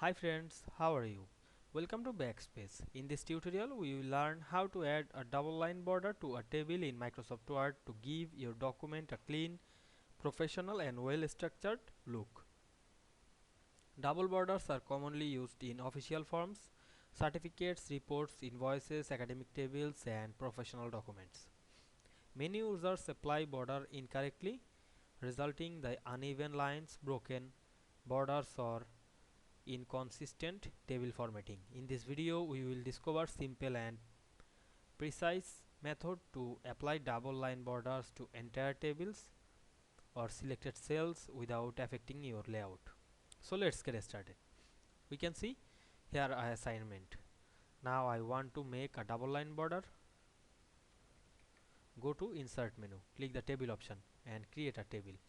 Hi friends, how are you? Welcome to Backspace. In this tutorial, we will learn how to add a double line border to a table in Microsoft Word to give your document a clean, professional and well-structured look. Double borders are commonly used in official forms, certificates, reports, invoices, academic tables and professional documents. Many users apply border incorrectly, resulting in uneven lines, broken borders or inconsistent table formatting. In this video, we will discover simple and precise method to apply double line borders to entire tables or selected cells without affecting your layout. So let's get started. We can see here a assignment. Now I want to make a double line border. Go to insert menu, click the table option and create a table.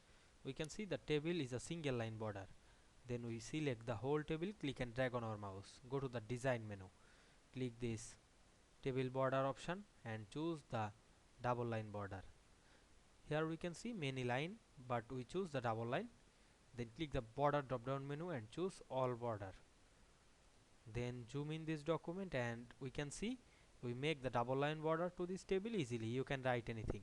We can see the table is a single line border. Then we select the whole table, click and drag on our mouse. Go to the design menu, click this table border option and choose the double line border. Here we can see many line, but we choose the double line. Then click the border drop down menu and choose all border. Then zoom in this document and we can see we make the double line border to this table easily. You can write anything.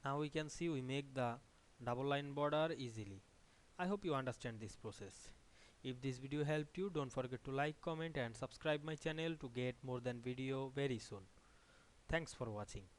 Now we can see we make the double line border easily. I hope you understand this process. If this video helped you, don't forget to like, comment and subscribe my channel to get more than video very soon. Thanks for watching.